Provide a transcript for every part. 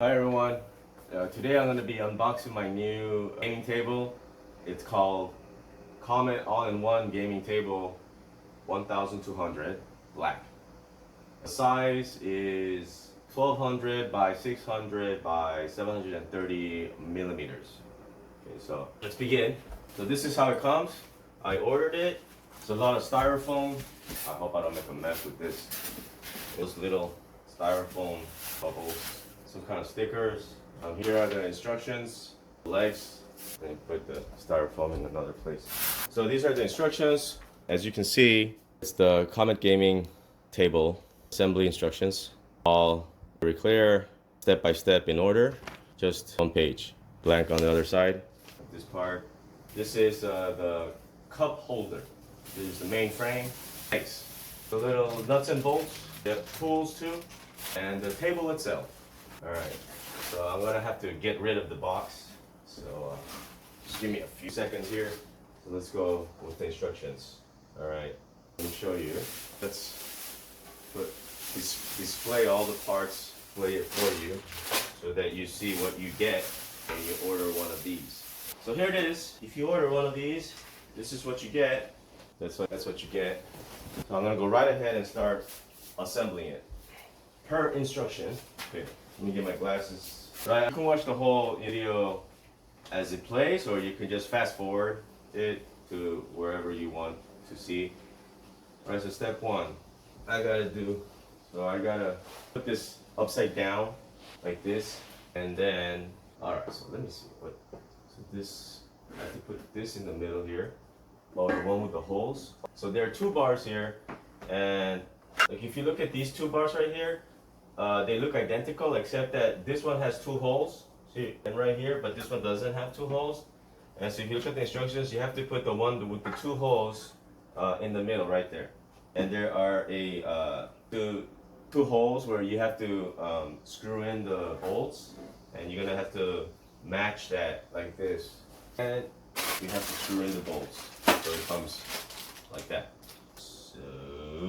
Hi everyone, today I'm going to be unboxing my new gaming table. It's called Comet All-in-One Gaming Table 1200 Black. The size is 1200 by 600 by 730 millimeters. Okay, so let's begin. So this is how it comes. I ordered it. It's a lot of styrofoam. I hope I don't make a mess with this. Those little styrofoam bubbles. Some kind of stickers. Here are the instructions, legs, and put the styrofoam in another place. So these are the instructions. As you can see, it's the Comet Gaming Table assembly instructions. All very clear, step by step in order. Just one page, blank on the other side. This part. This is the cup holder. This is the main frame. Legs. The little nuts and bolts. They have tools too, and the table itself. Alright, so I'm gonna have to get rid of the box. So just give me a few seconds here. So let's go with the instructions. Alright, let me show you. Let's display all the parts, display it for you, so that you see what you get when you order one of these. So here it is. If you order one of these, this is what you get. That's what you get. So I'm gonna go right ahead and start assembling it. Per instruction. Okay. Let me get my glasses. Right, you can watch the whole video as it plays, or you can just fast forward it to wherever you want to see. Alright, so step one, I gotta put this upside down like this, and then, alright, so let me see I have to put this in the middle here, the one with the holes. So there are two bars here, and like if you look at these two bars right here, they look identical except that this one has two holes, see, and right here, but this one doesn't have two holes. And so if you look at the instructions, you have to put the one with the two holes in the middle right there. And there are two holes where you have to screw in the bolts, and you're gonna have to match that like this. And you have to screw in the bolts, so it comes like that. So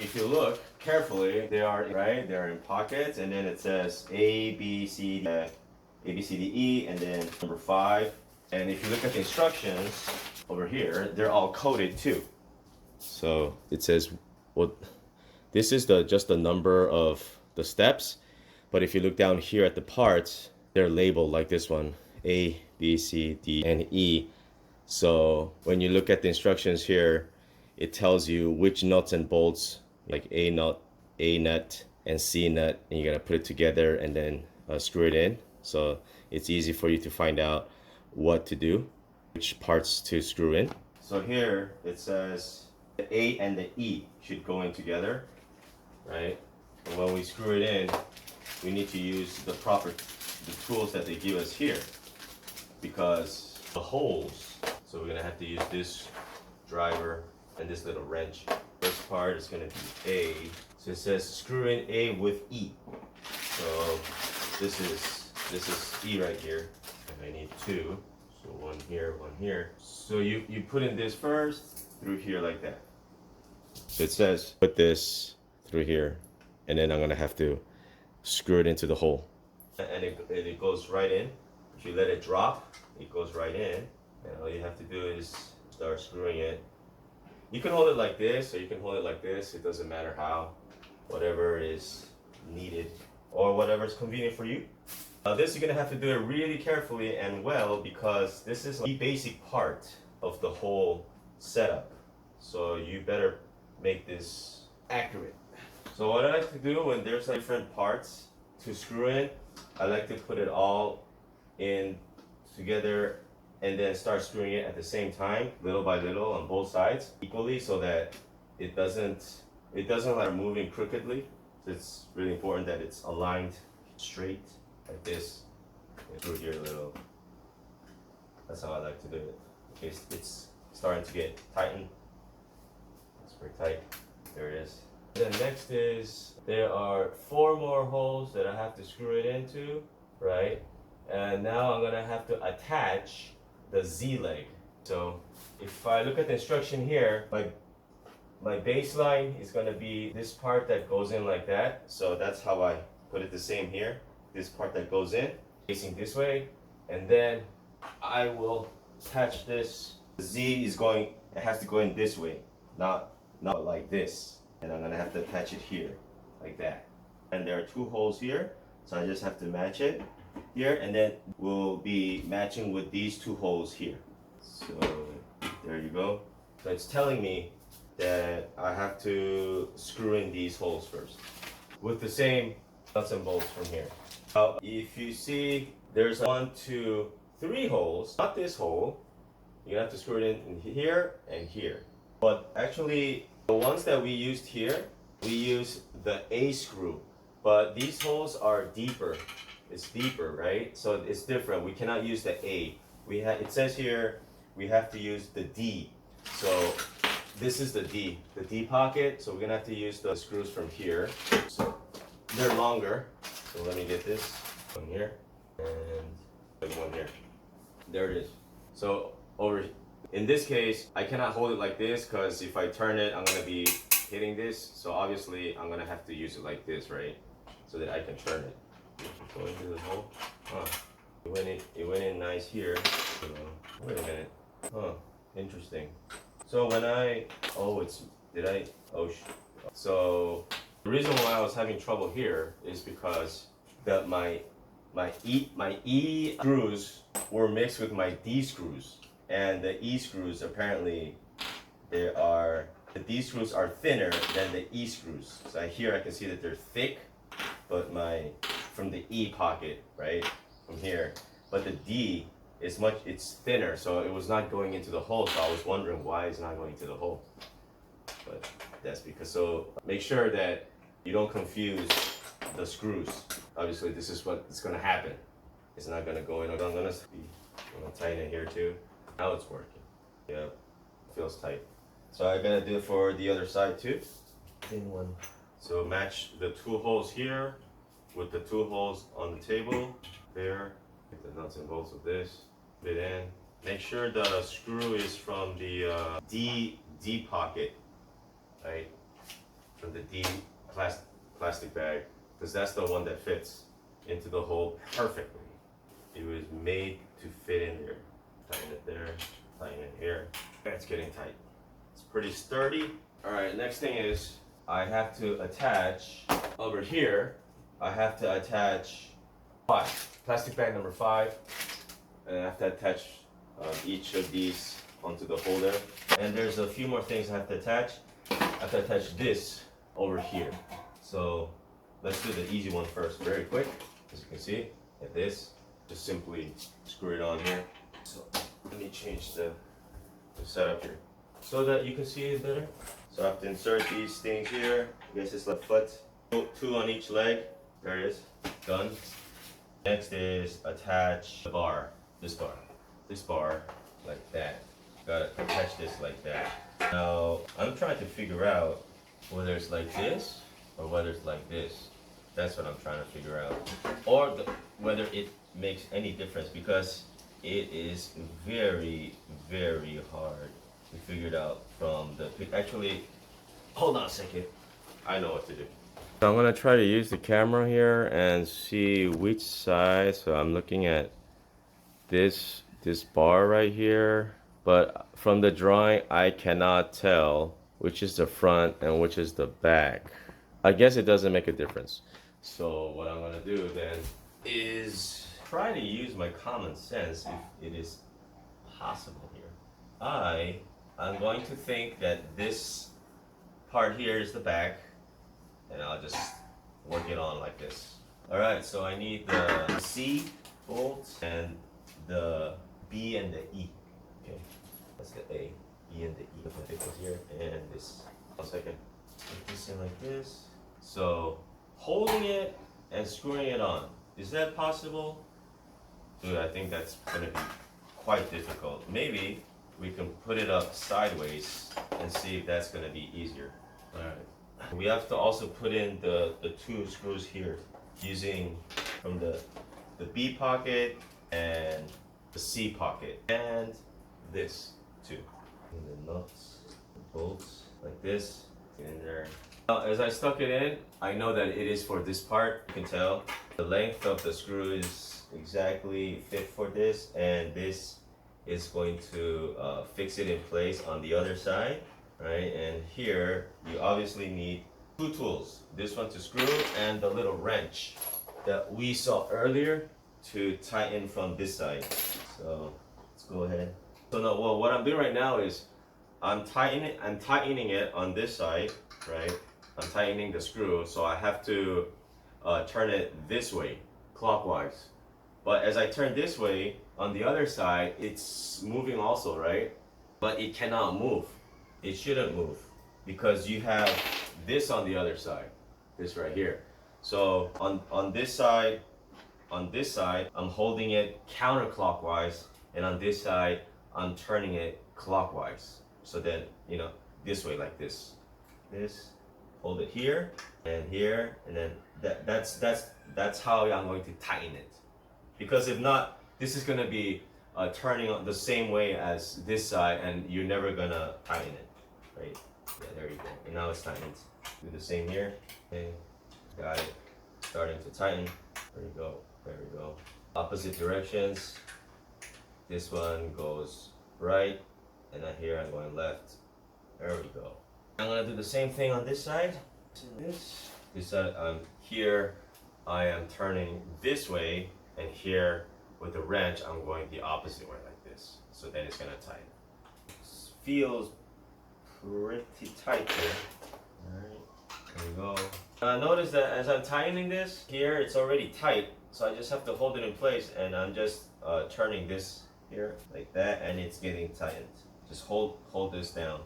if you look carefully, they are in pockets, and then it says A, B, C, D, E, and then number 5. And if you look at the instructions over here, they're all coded too. So it says this is just the number of the steps, but if you look down here at the parts, they're labeled like this one, A, B, C, D, and E. So when you look at the instructions here, it tells you which nuts and bolts, like A nut, and C nut, and you gotta put it together and then screw it in. So it's easy for you to find out what to do, which parts to screw in. So here it says the A and the E should go in together, right? And when we screw it in, we need to use the tools that they give us here, because the holes. So we're gonna have to use this driver and this little wrench. First part is going to be A. So it says screw in A with E. So this is E right here. And I need two. So one here, one here. So you put in this first through here like that. So it says put this through here, and then I'm going to have to screw it into the hole. And it goes right in. If you let it drop, it goes right in. And all you have to do is start screwing it. You can hold it like this, or you can hold it like this. It doesn't matter how, whatever is needed, or whatever is convenient for you. This you're gonna have to do it really carefully and well, because this is the basic part of the whole setup. So you better make this accurate. So what I like to do when there's different parts to screw in, I like to put it all in together and then start screwing it at the same time, little by little on both sides, equally, so that it doesn't like moving crookedly. It's really important that it's aligned straight like this, and through here a little. That's how I like to do it. Okay, it's starting to get tightened. It's pretty tight. There it is. Then next is, there are 4 more holes that I have to screw it into, right? And now I'm gonna have to attach the Z leg. So if I look at the instruction here, my baseline is going to be this part that goes in like that. So that's how I put it the same here. this part that goes in, facing this way, and then I will attach this. The Z is going, it has to go in this way, not like this. And I'm gonna have to attach it here, like that. And there are two holes here, so I just have to match it here, and then we'll be matching with these two holes here. So there you go. So it's telling me that I have to screw in these holes first with the same nuts and bolts from here. Now, if you see, there's 1, 2, 3 holes, not this hole. You have to screw it in here and here. But actually, the ones that we used here, we use the A screw. But these holes are deeper. It's deeper, right? So it's different. We cannot use the A. It says here we have to use the D. So this is the D pocket. So we're gonna have to use the screws from here. So they're longer. So let me get this one here and one here. There it is. So in this case, I cannot hold it like this because if I turn it, I'm gonna be hitting this. So obviously, I'm gonna have to use it like this, right? So that I can turn it. Go into the hole. Huh. It went in nice here. Wait a minute. Huh. Interesting. So when so the reason why I was having trouble here is because my E screws were mixed with my D screws, and the E screws apparently the D screws are thinner than the E screws. So here I can see that they're thick, but from the E pocket, right, from here, but the D it's thinner, so it was not going into the hole. So I was wondering why it's not going into the hole. But that's because, so make sure that you don't confuse the screws. Obviously, this is what is going to happen. It's not going to go in. I'm going to tighten it here too. Now it's working. Yeah, feels tight. So I'm going to do it for the other side too. Thin one. So match the two holes here with the two holes on the table. There. Get the nuts and bolts of this. Fit in. Make sure the screw is from the D pocket, right? From the D plastic bag, because that's the one that fits into the hole perfectly. It was made to fit in there. Tighten it there, tighten it here. It's getting tight. It's pretty sturdy. All right, next thing is I have to attach over here. I have to attach 5. Plastic bag number 5. And I have to attach each of these onto the holder. And there's a few more things I have to attach. I have to attach this over here. So let's do the easy one first, very quick. As you can see, like this. Just simply screw it on here. So let me change the setup here so that you can see it better. So I have to insert these things here. I guess it's like foot, 2 on each leg. There it is, done. Next is attach the bar, this bar, like that. Gotta attach this like that. Now, I'm trying to figure out whether it's like this or whether it's like this. That's what I'm trying to figure out. Or whether it makes any difference, because it is very, very hard to figure it out from the, actually, hold on a second. I know what to do. I'm gonna try to use the camera here and see which side. So I'm looking at this bar right here, but from the drawing I cannot tell which is the front and which is the back. I guess it doesn't make a difference. So what I'm gonna do then is try to use my common sense if it is possible here. I'm going to think that this part here is the back, and I'll just work it on like this. Alright, so I need the C bolt and the B and the E. Okay, that's the A, E and the E. Put this here and this. 1 second. Put this in like this. So holding it and screwing it on. Is that possible? Dude, I think that's gonna be quite difficult. Maybe we can put it up sideways and see if that's gonna be easier. Alright. We have to also put in the 2 screws here, using from the B pocket and the C pocket, and this too. And the nuts, the bolts, like this, get in there. As I stuck it in, I know that it is for this part. You can tell the length of the screw is exactly fit for this, and this is going to fix it in place on the other side, right? And here you obviously need two tools. This one to screw and the little wrench that we saw earlier to tighten from this side. So let's go ahead. So now, well, what I'm doing right now is I'm tightening it on this side, right? I'm tightening the screw, so I have to turn it this way, clockwise. But as I turn this way, on the other side, it's moving also, right? But it cannot move. It shouldn't move because you have this on the other side, this right here. So on this side, I'm holding it counterclockwise, and on this side, I'm turning it clockwise. So then, you know, this way, like this. This, hold it here, and then that's how I'm going to tighten it. Because if not, this is gonna be turning on the same way as this side, and you're never gonna tighten it, right? Yeah, there you go. And now it's tightened. Do the same here. Okay, got it. Starting to tighten. There you go. There we go. Opposite directions. This one goes right, and then here I'm going left. There we go. I'm gonna do the same thing on this side. This side, here I am turning this way, and here with the wrench I'm going the opposite way like this. So then it's gonna tighten. This feels pretty tight there. Alright, there we go. Notice that as I'm tightening this, here it's already tight. So I just have to hold it in place, and I'm just turning this here like that, and it's getting tightened. Just hold this down,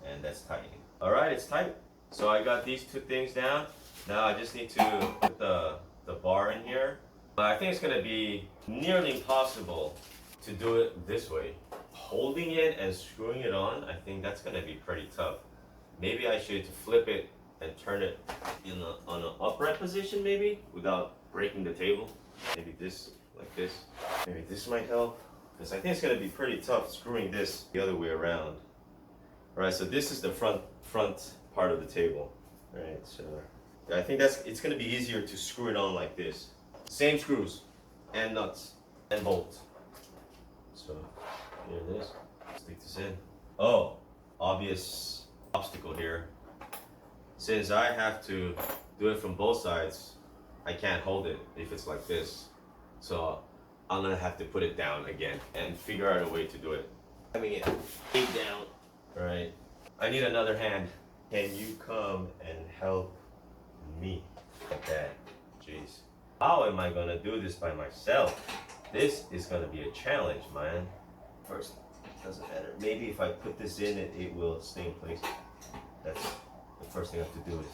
and that's tightening. Alright, it's tight. So I got these two things down. Now I just need to put the bar in here. But I think it's gonna be nearly impossible to do it this way. Holding it and screwing it on, I think that's gonna be pretty tough. Maybe I should flip it and turn it on an upright position, maybe, without breaking the table. Maybe this, like this. Maybe this might help. Because I think it's gonna be pretty tough screwing this the other way around. Alright, so this is the front part of the table. Alright, so I think it's gonna be easier to screw it on like this. Same screws and nuts and bolts. So here it is. Stick this in. Oh, obvious obstacle here. Since I have to do it from both sides, I can't hold it if it's like this. So I'm gonna have to put it down again and figure out a way to do it. Having it down. Alright. I need another hand. Can you come and help me? Like that. Jeez. How am I gonna do this by myself? This is gonna be a challenge, man. First, it doesn't matter. Maybe if I put this in, it will stay in place. That's the first thing I have to do is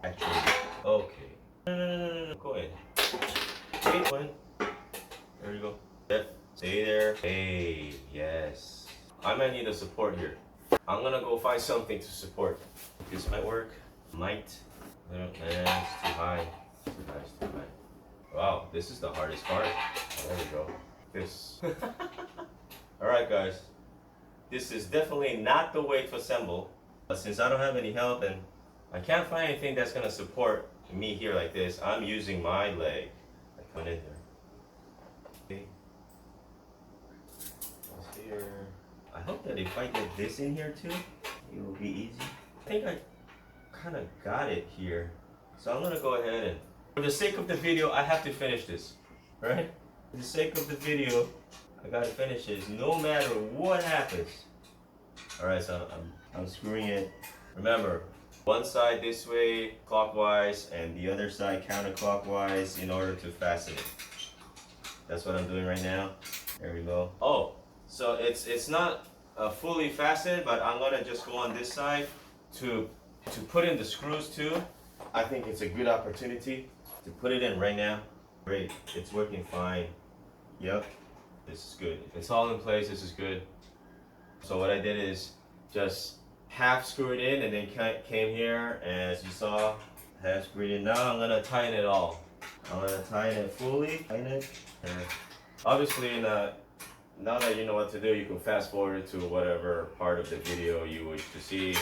actually. Okay. No. Go ahead. Wait, one. There you go. Yep. Stay there. Hey, yes. I might need a support here. I'm gonna go find something to support. This might work. Might. No, it's too high. It's too high. Wow, this is the hardest part. Oh, there we go. This. Alright guys. This is definitely not the way to assemble. But since I don't have any help and I can't find anything that's gonna support me here like this, I'm using my leg. I put it in there. Okay. What's here? I hope that if I get this in here too, it will be easy. I think I kind of got it here. So I'm gonna go ahead and, for the sake of the video, I have to finish this, right? For the sake of the video, I gotta finish this no matter what happens. Alright, so I'm screwing it. Remember, one side this way, clockwise, and the other side counterclockwise in order to fasten it. That's what I'm doing right now. There we go. Oh, so it's not fully fastened, but I'm gonna just go on this side to put in the screws too. I think it's a good opportunity to put it in right now. Great, it's working fine. Yep, this is good. If it's all in place, this is good. So what I did is just half screw it in and then came here, and as you saw, half screwed in. Now I'm gonna tighten it all. I'm gonna tighten it fully. Tighten it. Obviously, now that you know what to do, you can fast forward to whatever part of the video you wish to see,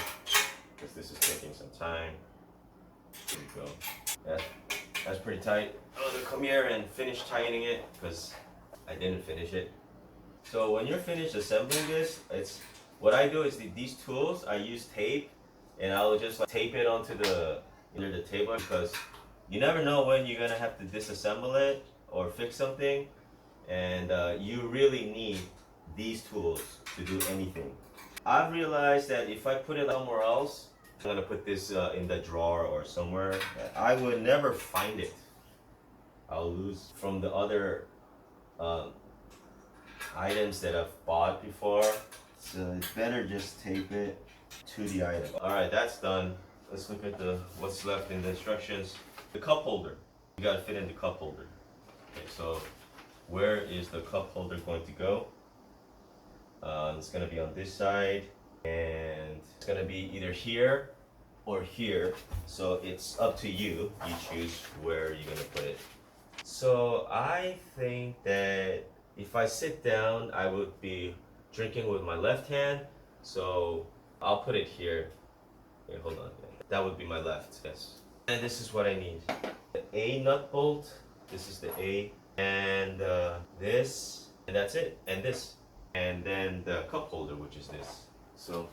because this is taking some time. There we go. That's pretty tight. I'm gonna come here and finish tightening it because I didn't finish it. So when you're finished assembling this, it's what I do is these tools. I use tape, and I'll just like tape it onto either the table because you never know when you're gonna have to disassemble it or fix something, and you really need these tools to do anything. I've realized that if I put it somewhere else, I'm gonna put this in the drawer or somewhere, I would never find it. I'll lose from the other items that I've bought before. So it's better just tape it to the item. Alright, that's done. Let's look at what's left in the instructions. The cup holder. You gotta fit in the cup holder. Okay, so where is the cup holder going to go? It's gonna be on this side, and it's gonna be either here or here. So it's up to you. You choose where you're gonna put it. So I think that if I sit down, I would be drinking with my left hand. So I'll put it here. Wait, hold on. That would be my left, yes. And this is what I need. The A nut bolt. This is the A. And this. And that's it. And this. And then the cup holder, which is this. So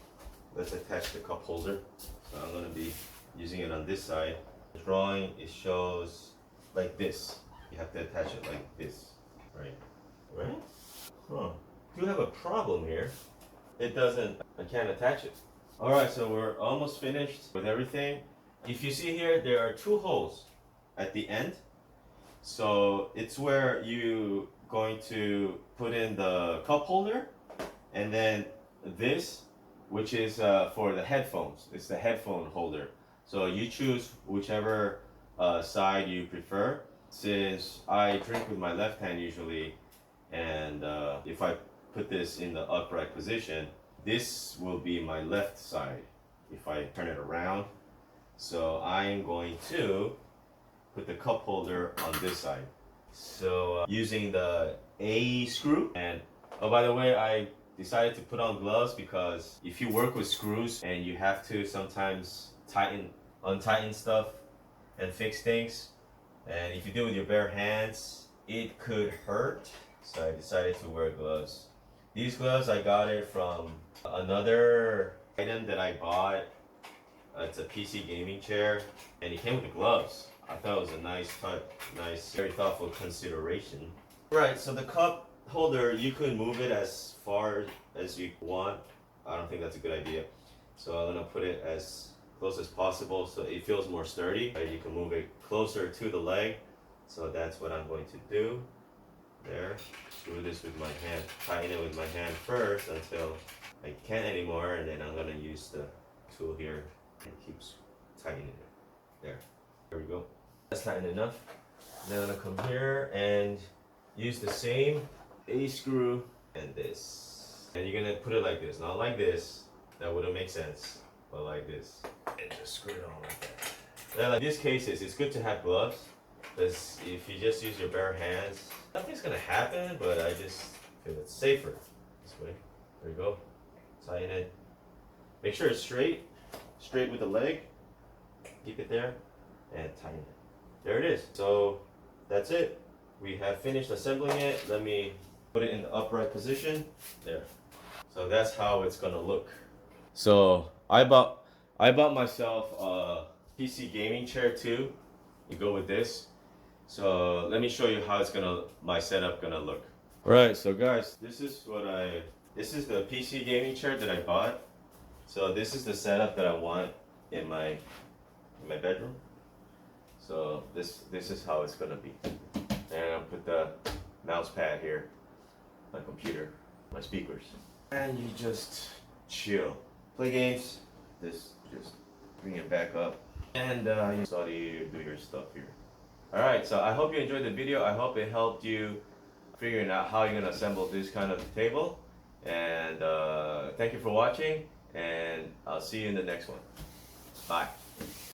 let's attach the cup holder. So I'm going to be using it on this side. The drawing, it shows like this. You have to attach it like this. Right? Right? Huh. You have a problem here. It doesn't, I can't attach it. Alright, so we're almost finished with everything. If you see here, there are two holes at the end. So it's where you going to put in the cup holder, and then this, which is for the headphones. It's the headphone holder. So you choose whichever side you prefer. Since I drink with my left hand usually, and if I put this in the upright position, this will be my left side if I turn it around. So I'm going to put the cup holder on this side. So using the A screw, and oh, by the way, I decided to put on gloves because if you work with screws and you have to sometimes untighten stuff and fix things, and if you do it with your bare hands, it could hurt. So I decided to wear gloves. These gloves, I got it from another item that I bought. It's a PC gaming chair, and it came with the gloves. I thought it was a nice touch, very thoughtful consideration. Right, so the cup holder, you could move it as far as you want. I don't think that's a good idea. So I'm gonna put it as close as possible so it feels more sturdy. You can move it closer to the leg. So that's what I'm going to do. There, screw this with my hand, tighten it with my hand first until I can't anymore, and then I'm gonna use the tool here and keep tightening it. There we go. That's tight enough. Then I'm gonna come here and use the same A screw and this. And you're gonna put it like this, not like this. That wouldn't make sense, but like this. And just screw it on like that. Now, like these cases, it's good to have gloves, because if you just use your bare hands, nothing's gonna happen, but I just feel it's safer this way. There you go. Tighten it. Make sure it's straight with the leg. Keep it there and tighten it. There it is. So that's it. We have finished assembling it. Let me put it in the upright position. There. So that's how it's gonna look. So I bought myself a PC gaming chair too. You go with this. So let me show you how my setup gonna look. Right, so guys, this is the PC gaming chair that I bought. So this is the setup that I want in my bedroom. So this is how it's gonna be. And I'll put the mouse pad here, my computer, my speakers. And you just chill. Play games, just bring it back up. And you study, do your stuff here. Alright, so I hope you enjoyed the video. I hope it helped you figuring out how you're gonna assemble this kind of table. And thank you for watching, and I'll see you in the next one. Bye.